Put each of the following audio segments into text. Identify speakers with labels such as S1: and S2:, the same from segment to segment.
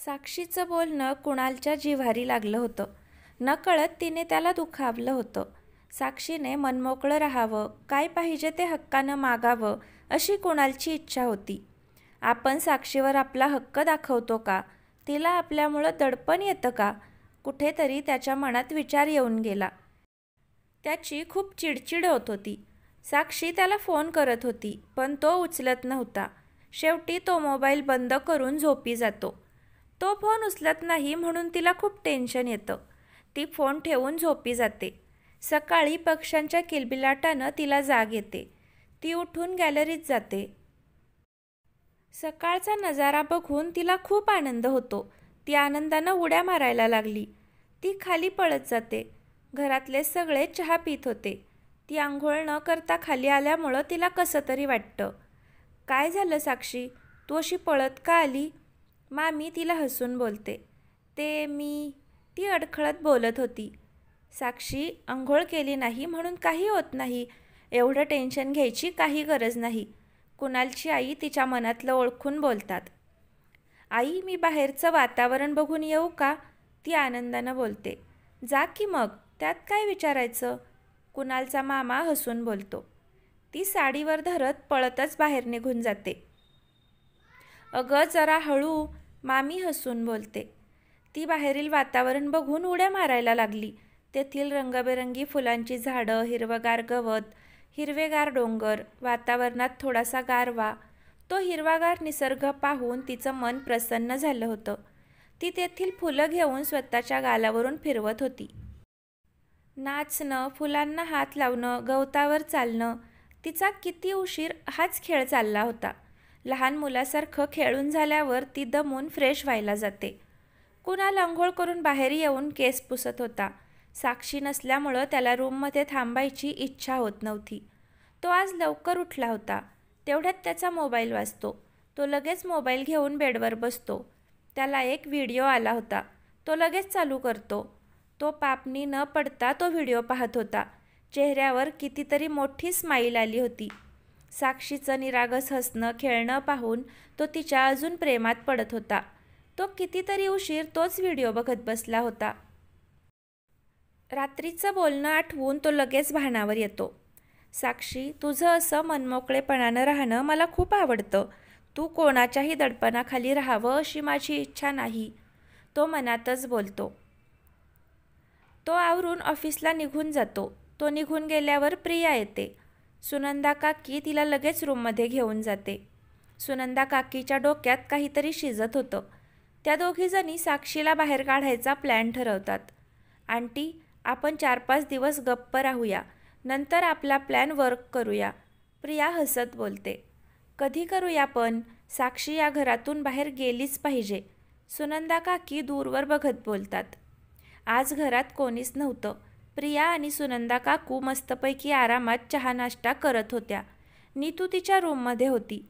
S1: साक्षीचं बोलणं कुणालच्या जिव्हारी लागलं होतं. नकळत तिने त्याला दुखावलं होतं. साक्षीने मनमोकळं राहावं, काय पाहिजे ते हक्कानं मागावं अशी कुणालची इच्छा होती. आपण साक्षीवर आपला हक्क दाखवतो का? तिला आपल्यामुळं दडपण येतं का? कुठेतरी त्याच्या मनात विचार येऊन गेला. त्याची खूप चिडचिड होत होती. साक्षी त्याला फोन करत होती, पण तो उचलत नव्हता. शेवटी तो मोबाईल बंद करून झोपी जातो. तो फोन उचलत नाही म्हणून तिला खूप टेन्शन येतं. ती फोन ठेवून झोपी जाते. सकाळी पक्ष्यांच्या किलबिलाटानं तिला जाग येते. ती उठून गॅलरीत जाते. सकाळचा नजारा बघून तिला खूप आनंद होतो. ती आनंदानं उड्या मारायला लागली. ती खाली पळत जाते. घरातले सगळे चहा पीत होते. ती आंघोळ न करता खाली आल्यामुळं तिला कसं तरी वाटतं. काय झालं साक्षी, तू अशी पळत का आली? मामी तिला हसून बोलते. ती अडखळत बोलत होती. साक्षी, आंघोळ केली नाही म्हणून काही होत नाही. एवढं टेन्शन घ्यायची काही गरज नाही. कुणालची आई तिच्या मनातलं ओळखून बोलतात. आई, मी बाहेरचं वातावरण बघून येऊ का? ती आनंदानं बोलते. जा की मग, त्यात काय विचारायचं? कुणालचा मामा हसून बोलतो. ती साडीवर धरत पळतच बाहेर निघून जाते. अगं जरा हळू, मामी हसून बोलते. ती बाहेरील वातावरण बघून उड्या मारायला लागली. तेथील रंगबेरंगी फुलांची झाडं, हिरवगार गवत, हिरवेगार डोंगर, वातावरणात थोडासा गारवा, तो हिरवागार निसर्ग पाहून तिचं मन प्रसन्न झालं होतं. ती तेथील फुलं घेऊन स्वतःच्या गालावरून फिरवत होती. नाचणं, फुलांना हात लावणं, गवतावर चालणं, तिचा किती उशीर हाच खेळ चालला होता. लहान मुलासारखं खेळून झाल्यावर ती दमून फ्रेश व्हायला जाते. कुणाल अंघोळ करून बाहेर येऊन केस पुसत होता. साक्षी नसल्यामुळं त्याला रूममध्ये थांबायची इच्छा होत नव्हती. तो आज लवकर उठला होता. तेवढ्यात त्याचा मोबाईल वाजतो. तो लगेच मोबाईल घेऊन बेडवर बसतो. त्याला एक व्हिडिओ आला होता. तो लगेच चालू करतो. तो पापणी न पडता तो व्हिडिओ पाहत होता. चेहऱ्यावर कितीतरी मोठी स्माईल आली होती. साक्षीचं निरागस हसणं, खेळणं पाहून तो तिच्या अजून प्रेमात पडत होता. तो कितीतरी उशीर तोच व्हिडिओ बघत बसला होता. रात्रीचं बोलणं आठवून तो लगेच भानावर येतो. साक्षी, तुझं असं मनमोकळेपणानं राहणं मला खूप आवडतं. तू कोणाच्याही दडपणाखाली राहावं अशी माझी इच्छा नाही, तो मनातच बोलतो. तो आवरून ऑफिसला निघून जातो. तो निघून गेल्यावर प्रिया येते. सुनंदा काकी तिला लगेच रूममध्ये घेऊन जाते. सुनंदा काकीच्या डोक्यात काहीतरी शिजत होतं. त्या दोघीजणी साक्षीला बाहेर काढायचा प्लॅन ठरवतात. आंटी, आपण 4-5 दिवस गप्प राहूया, नंतर आपला प्लॅन वर्क करूया, प्रिया हसत बोलते. कधी करूया पण? साक्षी या घरातून बाहेर गेलीच पाहिजे, सुनंदा काकी दूरवर बघत बोलतात. आज घरात कोणीच नव्हतं. प्रिया आणि सुनंदा काकू मस्तपैकी आरामात चहा नाश्ता करत होत्या. नीतू तिच्या रूममध्ये होती.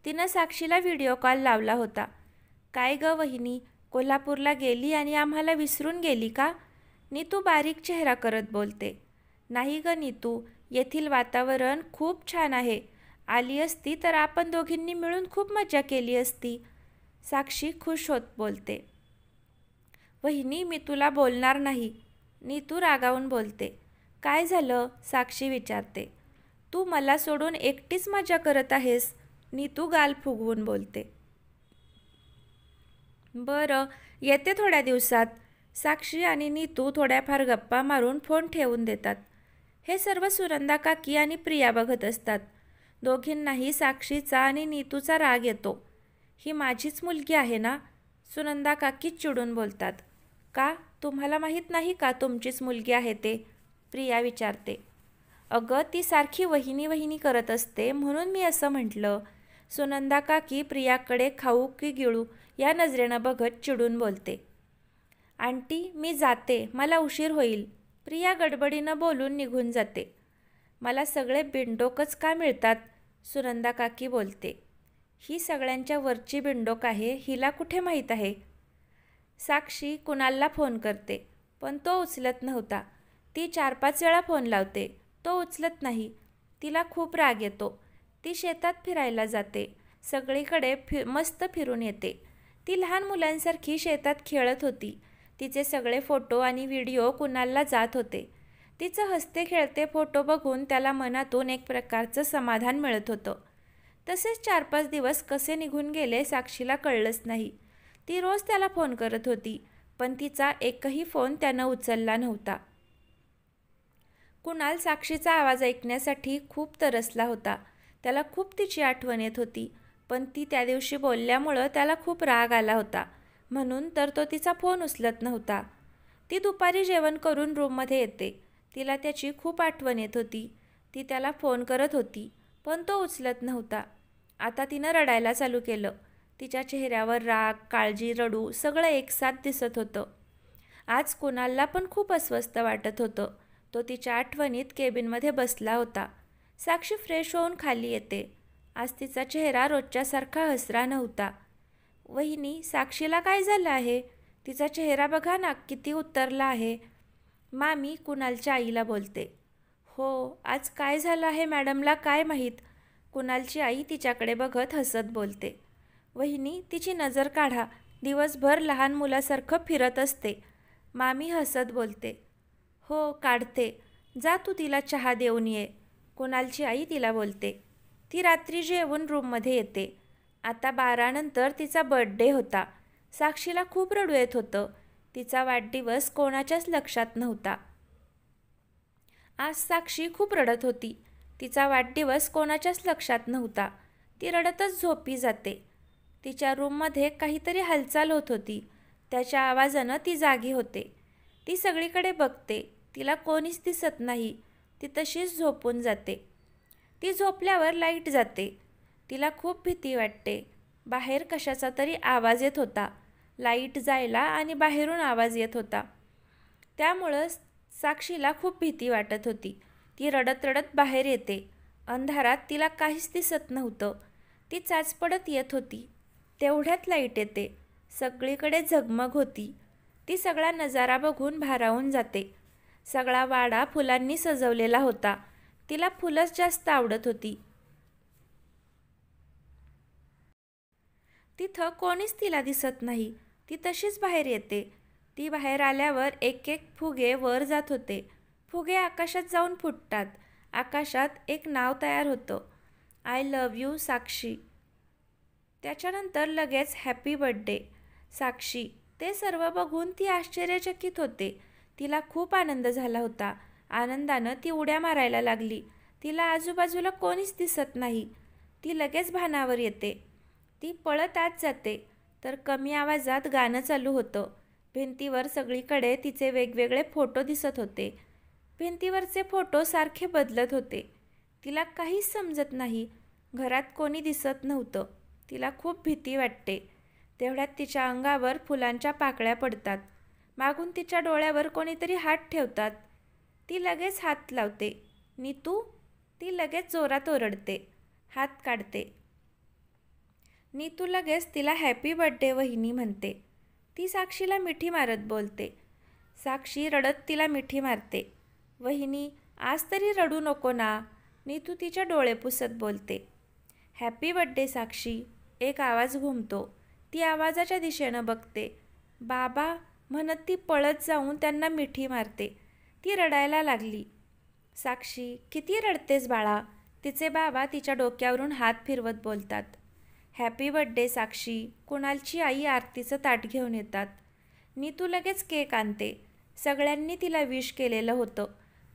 S1: तिनं साक्षीला व्हिडिओ कॉल लावला होता. काय ग वहिनी, कोल्हापूरला गेली आणि आम्हाला विसरून गेली का? नीतू बारीक चेहरा करत बोलते. नाही ग नीतू, येथील वातावरण खूप छान आहे. आली असती तर आपण दोघींनी मिळून खूप मजा केली असती, साक्षी खुश होत बोलते. वहिनी, मी तुला बोलणार नाही, नीतू रागावून बोलते. काय झालं? साक्षी विचारते. तू मला सोडून एकटीच मजा करत आहेस, नीतू गाल फुगवून बोलते. बरं, येते थोड्या दिवसात. साक्षी आणि नीतू थोड्याफार गप्पा मारून फोन ठेवून देतात. हे सर्व सुनंदा काकी आणि प्रिया बघत असतात. दोघींनाही साक्षीचा आणि नीतूचा राग येतो. ही माझीच मुलगी आहे ना, सुनंदा काकी चिडून बोलतात. का, तुम्हाला माहीत नाही का तुमचीच मुलगी आहे ते? प्रिया विचारते. अगं, ती सारखी वहिनी वहिनी करत असते म्हणून मी असं म्हटलं, सुनंदा काकी प्रियाकडे खाऊ की गिळू या नजरेनं बघत चिडून बोलते. आंटी, मी जाते, मला उशीर होईल, प्रिया गडबडीनं बोलून निघून जाते. मला सगळे बिनडोकच का मिळतात, सुनंदा काकी बोलते. ही सगळ्यांच्या वरची बिनडोक आहे, हिला कुठे माहीत आहे. साक्षी कुणालला फोन करते, पण तो उचलत नव्हता. ती 4-5 वेळा फोन लावते, तो उचलत नाही. तिला खूप राग येतो. ती शेतात फिरायला जाते. सगळीकडे मस्त फिरून येते. ती लहान मुलांसारखी शेतात खेळत होती. तिचे सगळे फोटो आणि व्हिडिओ कुणालला जात होते. तिचं हसते खेळते फोटो बघून त्याला मनातून एक प्रकारचं समाधान मिळत होतं. तसेच 4-5 दिवस कसे निघून गेले साक्षीला कळलंच नाही. ती रोज त्याला फोन करत होती, पण तिचा एकही फोन त्यानं उचलला नव्हता. कुणाल साक्षीचा आवाज ऐकण्यासाठी खूप तरसला होता. त्याला खूप तिची आठवण येत होती, पण ती त्या दिवशी बोलल्यामुळं त्याला खूप राग आला होता. म्हणून तर तो तिचा फोन उचलत नव्हता. ती दुपारी जेवण करून रूममध्ये येते. तिला त्याची खूप आठवण येत होती. ती त्याला फोन करत होती, पण तो उचलत नव्हता. आता तिनं रडायला चालू केलं. तिच्या चेहऱ्यावर राग, काळजी, रडू सगळं एकसाथ दिसत होतं. आज कुणालला पण खूप अस्वस्थ वाटत होतं. तो तिच्या आठवणीत केबिनमध्ये बसला होता. साक्षी फ्रेश होऊन खाली येते. आज तिचा चेहरा रोजच्यासारखा हसरा नव्हता. वहिनी, साक्षीला काय झालं आहे? तिचा चेहरा बघा ना, किती उतरला आहे. मामी कुणालच्या आईला बोलते. हो, आज काय झालं आहे मॅडमला काय माहीत. कुणालची आई तिच्याकडे बघत हसत बोलते. वहिनी, तिची नजर काढा. दिवसभर लहान मुलासारखं फिरत असते. मामी हसत बोलते. हो, काढते. जा तू तिला चहा देऊन ये. कुणालची आई तिला बोलते. ती रात्री जेवून रूममध्ये येते. आता 12 नंतर तिचा बर्थडे होता. साक्षीला खूप रडू येत होतं. तिचा वाढदिवस कोणाच्याच लक्षात नव्हता. आज साक्षी खूप रडत होती. तिचा वाढदिवस कोणाच्याच लक्षात नव्हता. ती रडतच झोपी जाते. तिच्या रूममध्ये काहीतरी हालचाल होत होती. त्याच्या आवाजानं ती जागी होते. ती सगळीकडे बघते. तिला कोणीच दिसत नाही. ती तशीच झोपून जाते. ती झोपल्यावर लाईट जाते. तिला खूप भीती वाटते. बाहेर कशाचा तरी आवाज येत होता. लाईट जायला आणि बाहेरून आवाज येत होता. त्यामुळं साक्षीला खूप भीती वाटत होती. ती रडत रडत बाहेर येते. अंधारात तिला काहीच दिसत नव्हतं. ती चाचपडत येत होती. तेवढ्यात लाईट येते. सगळीकडे झगमग होती. ती सगळा नजारा बघून भारावून जाते. सगळा वाडा फुलांनी सजवलेला होता. तिला फुलंच जास्त आवडत होती. तिथं कोणीच तिला दिसत नाही. ती तशीच बाहेर येते. ती बाहेर आल्यावर एक एक फुगे वर जात होते. फुगे आकाशात जाऊन फुटतात. आकाशात एक नाव तयार होतं. आय लव्ह यू साक्षी. त्याच्यानंतर लगेच हॅपी बर्थडे साक्षी. ते सर्व बघून ती आश्चर्यचकित होते. तिला खूप आनंद झाला होता. आनंदानं ती उड्या मारायला लागली. तिला आजूबाजूला कोणीच दिसत नाही. ती लगेच भानावर येते. ती पळत आत जाते तर कमी आवाजात गाणं चालू होतं. भिंतीवर सगळीकडे तिचे वेगवेगळे फोटो दिसत होते. भिंतीवरचे फोटो सारखे बदलत होते. तिला काहीच समजत नाही. घरात कोणी दिसत नव्हतं. तिला खूप भीती वाटते. तेवढ्यात तिच्या अंगावर फुलांच्या पाकळ्या पडतात. मागून तिच्या डोळ्यावर कोणीतरी हात ठेवतात. ती लगेच हात लावते. नीतू. ती लगेच जोरात ओरडते. हात काढते. नीतू लगेच तिला हॅपी बर्थडे वहिनी म्हणते. ती साक्षीला मिठी मारत बोलते. साक्षी रडत तिला मिठी मारते. वहिनी, आज तरी रडू नको ना. नीतू तिच्या डोळे पुसत बोलते. हॅपी बर्थडे साक्षी. एक आवाज घुमतो. ती आवाजाच्या दिशेनं बघते. बाबा म्हणत ती पळत जाऊन त्यांना मिठी मारते. ती रडायला लागली. साक्षी, किती रडतेस बाळा. तिचे बाबा तिच्या डोक्यावरून हात फिरवत बोलतात. हॅपी बर्थडे साक्षी. कुणालची आई आरतीचं ताट घेऊन येतात. नीतू लगेच केक आणते. सगळ्यांनी तिला विश केलेलं होतं,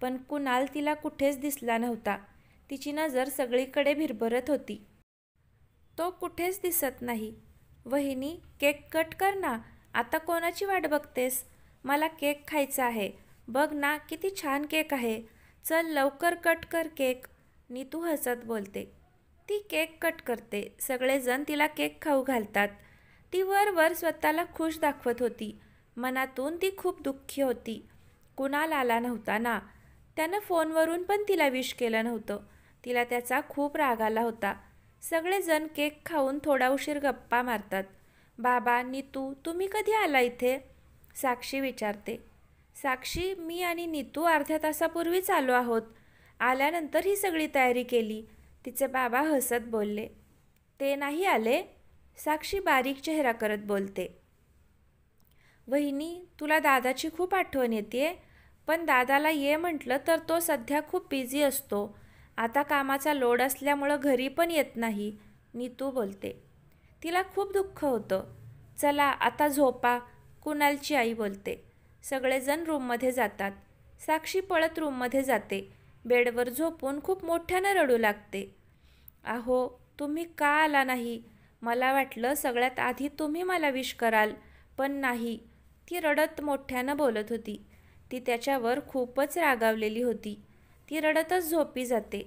S1: पण कुणाल तिला कुठेच दिसला नव्हता. तिची नजर सगळीकडे भिरभरत होती. तो कुठेच दिसत नाही. वहिनी, केक कट कर ना. आता कोणाची वाट बघतेस? मला केक खायचा आहे. बघ ना, किती छान केक आहे. चल लवकर कट कर केक. नीतू हसत बोलते. ती केक कट करते. सगळेजण तिला केक खाऊ घालतात. ती वर स्वतःला खुश दाखवत होती. मनातून ती खूप दुःखी होती. कुणाल आला नव्हता ना. त्यानं फोनवरून पण तिला विश केलं नव्हतं. तिला त्याचा खूप राग आला होता. सगळेजण केक खाऊन थोडा उशीर गप्पा मारतात. बाबा, नीतू, तुम्ही कधी आला इथे? साक्षी विचारते. साक्षी, मी आणि नीतू अर्ध्या तासापूर्वीच आलो आहोत. आल्यानंतर ही सगळी तयारी केली. तिचे बाबा हसत बोलले. ते नाही आले? साक्षी बारीक चेहरा करत बोलते. वहिनी, तुला दादाची खूप आठवण येते, पण दादाला ये म्हटलं तर तो सध्या खूप बिझी असतो. आता कामाचा लोड असल्यामुळं घरी पण येत नाही, नीतू बोलते. तिला खूप दुःख होतं. चला आता झोपा, कुणालची आई बोलते. सगळेजण रूममध्ये जातात. साक्षी पळत रूममध्ये जाते. बेडवर झोपून खूप मोठ्यानं रडू लागते. अहो, तुम्ही का आला नाही? मला वाटलं सगळ्यात आधी तुम्ही मला विश कराल, पण नाही. ती रडत मोठ्यानं बोलत होती. ती त्याच्यावर खूपच रागावलेली होती. ती रडतच झोपी जाते.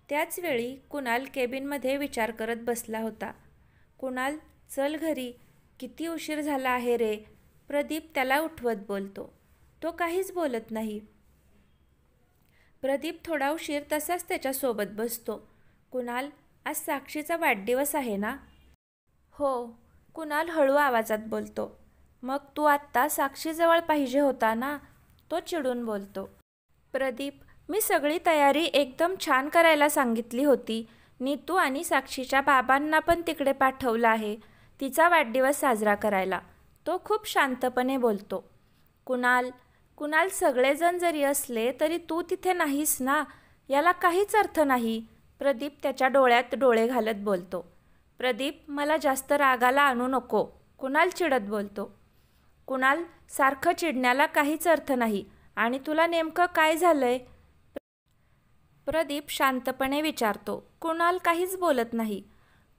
S1: त्याच वेळी कुणाल केबिनमध्ये विचार करत बसला होता. कुणाल, चल घरी, किती उशीर झाला आहे रे. प्रदीप त्याला उठवत बोलतो. तो काहीच बोलत नाही. प्रदीप थोडा उशीर तसाच त्याच्यासोबत बसतो. कुणाल, आज साक्षीचा वाढदिवस आहे ना? हो, कुणाल हळू आवाजात बोलतो. मग तू आत्ता साक्षीजवळ पाहिजे होता ना? तो चिडून बोलतो. प्रदीप, मी सगळी तयारी एकदम छान करायला सांगितली होती. नीतू आणि साक्षीच्या बाबांना पण तिकडे पाठवलं आहे तिचा वाढदिवस साजरा करायला. तो खूप शांतपणे बोलतो. कुणाल, सगळेजण जरी असले तरी तू तिथे नाहीस ना, याला काहीच अर्थ नाही. प्रदीप त्याच्या डोळ्यात डोळे घालत बोलतो. प्रदीप, मला जास्त रागाला आणू नको, कुणाल चिडत बोलतो. कुणाल, सारखं चिडण्याला काहीच अर्थ नाही. आणि तुला नेमकं काय झालंय? प्रदीप शांतपणे विचारतो. कुणाल काहीच बोलत नाही.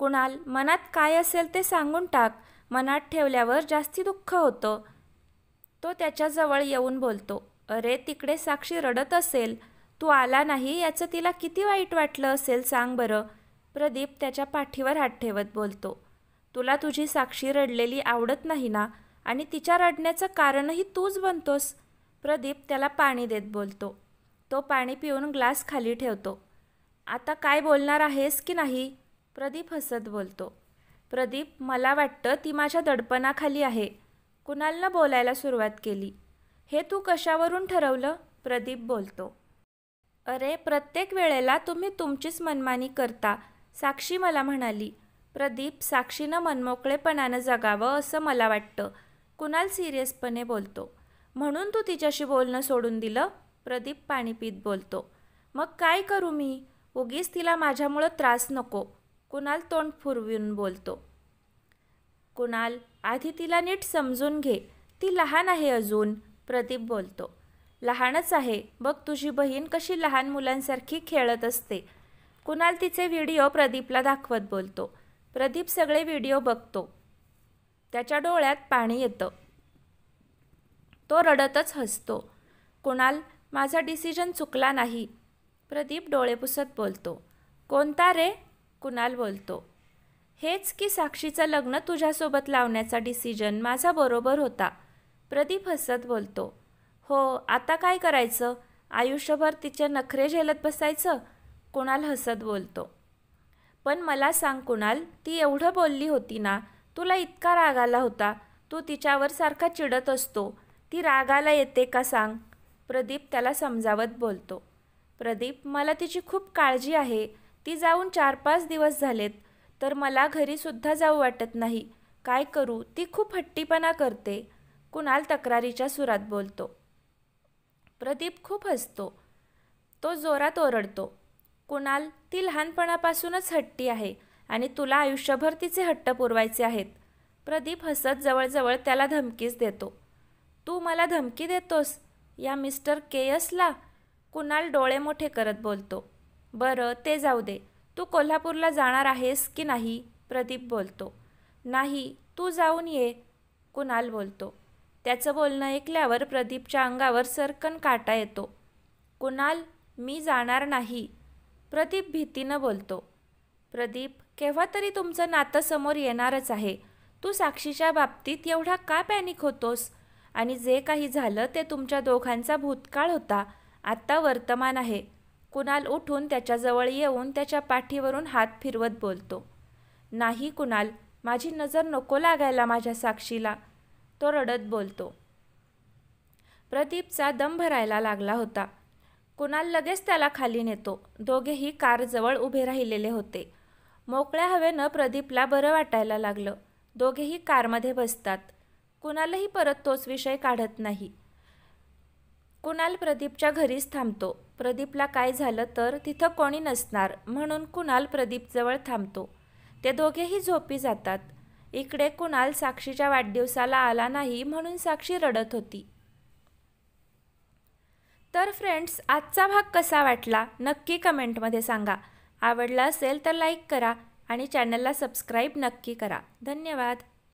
S1: कुणाल, मनात काय असेल ते सांगून टाक. मनात ठेवल्यावर जास्ती दुःख होतं. तो त्याच्याजवळ येऊन बोलतो. अरे, तिकडे साक्षी रडत असेल. तू आला नाही याचं तिला किती वाईट वाटलं असेल सांग बरं. प्रदीप त्याच्या पाठीवर हात ठेवत बोलतो. तुला तुझी साक्षी रडलेली आवडत नाही ना, आणि तिच्या रडण्याचं कारणही तूच बनतोस. प्रदीप त्याला पाणी देत बोलतो. तो पाणी पिऊन ग्लास खाली ठेवतो. आता काय बोलणार आहेस की नाही? प्रदीप हसत बोलतो. प्रदीप, मला वाटतं ती माझ्या दडपणाखाली आहे. कुणालनं बोलायला सुरुवात केली. हे तू कशावरून ठरवलं? प्रदीप बोलतो. अरे, प्रत्येक वेळेला तुम्ही तुमचीच मनमानी करता, साक्षी मला म्हणाली. प्रदीप, साक्षीनं मनमोकळेपणानं जगावं असं मला वाटतं. कुणाल सिरियसपणे बोलतो. म्हणून तू तिच्याशी बोलणं सोडून दिलं? प्रदीप पाणी पीत बोलतो. मग काय करू मी? उगीच तिला माझ्यामुळं त्रास नको, कुणाल तोंड फुरवून बोलतो. कुणाल, आधी तिला नीट समजून घे, ती लहान आहे अजून, प्रदीप बोलतो. लहानच आहे, बघ तुझी बहीण कशी लहान मुलांसारखी खेळत असते. कुणाल तिचे व्हिडिओ प्रदीपला दाखवत बोलतो. प्रदीप सगळे व्हिडिओ बघतो. त्याच्या डोळ्यात पाणी येतं. तो रडतच हसतो. कुणाल, माझा डिसिजन चुकला नाही, प्रदीप डोळे पुसत बोलतो. कोणता रे? कुणाल बोलतो. हेच की साक्षीचं लग्न तुझ्यासोबत लावण्याचा डिसिजन माझा बरोबर होता, प्रदीप हसत बोलतो. हो, आता काय करायचं? आयुष्यभर तिचे नखरे झेलत बसायचं? कुणाल हसत बोलतो. पण मला सांग कुणाल, ती एवढं बोलली होती ना, तुला इतका राग आला होता. तू तिच्यावर सारखा चिडत असतो, ती रागाला येते का सांग? प्रदीप त्याला समजावत बोलतो. प्रदीप, मला तिची खूप काळजी आहे. ती जाऊन 4-5 दिवस झालेत, तर मला घरीसुद्धा जाऊ वाटत नाही. काय करू? ती खूप हट्टीपणा करते, कुणाल तक्रारीच्या सुरात बोलतो. प्रदीप खूप हसतो. तो जोरात ओरडतो. कुणाल, ती लहानपणापासूनच हट्टी आहे आणि तुला आयुष्यभर तिचे हट्ट पुरवायचे आहेत. प्रदीप हसत जवळजवळ त्याला धमकीच देतो. तू मला धमकी देतोस? या मिस्टर केयसला? कुणाल डोळे मोठे करत बोलतो. बरं, ते जाऊ दे. तू कोल्हापूरला जाणार आहेस की नाही? प्रदीप बोलतो. नाही, तू जाऊन ये, कुणाल बोलतो. त्याचं बोलणं ऐकल्यावर प्रदीपच्या अंगावर सरकन काटा येतो. कुणाल, मी जाणार नाही, प्रदीप भीतीनं बोलतो. प्रदीप, केव्हा तरी तुमचं नातं समोर येणारच आहे. तू साक्षीच्या बाबतीत एवढा का पॅनिक होतोस? आणि जे काही झालं ते तुमच्या दोघांचा भूतकाळ होता, आत्ता वर्तमान आहे. कुणाल उठून त्याच्याजवळ येऊन त्याच्या पाठीवरून हात फिरवत बोलतो. नाही कुणाल, माझी नजर नको लागायला माझ्या साक्षीला, तो रडत बोलतो. प्रदीपचा दम भरायला लागला होता. कुणाल लगेच त्याला खाली नेतो. दोघेही कारजवळ उभे राहिलेले होते. मोकळ्या हवेनं प्रदीपला बरं वाटायला लागलं. दोघेही कारमध्ये बसतात. कुणालही परत तोच विषय काढत नाही. कुणाल प्रदीपच्या घरीच थांबतो. प्रदीपला काय झालं तर तिथं कोणी नसणार म्हणून कुणाल प्रदीपजवळ थांबतो. ते दोघेही झोपी जातात. इकडे कुणाल साक्षीच्या वाढदिवसाला आला नाही म्हणून साक्षी रडत होती. तर फ्रेंड्स, आजचा भाग कसा वाटला नक्की कमेंटमध्ये सांगा. आवडला असेल तर लाईक करा आणि चॅनलला सबस्क्राईब नक्की करा. धन्यवाद.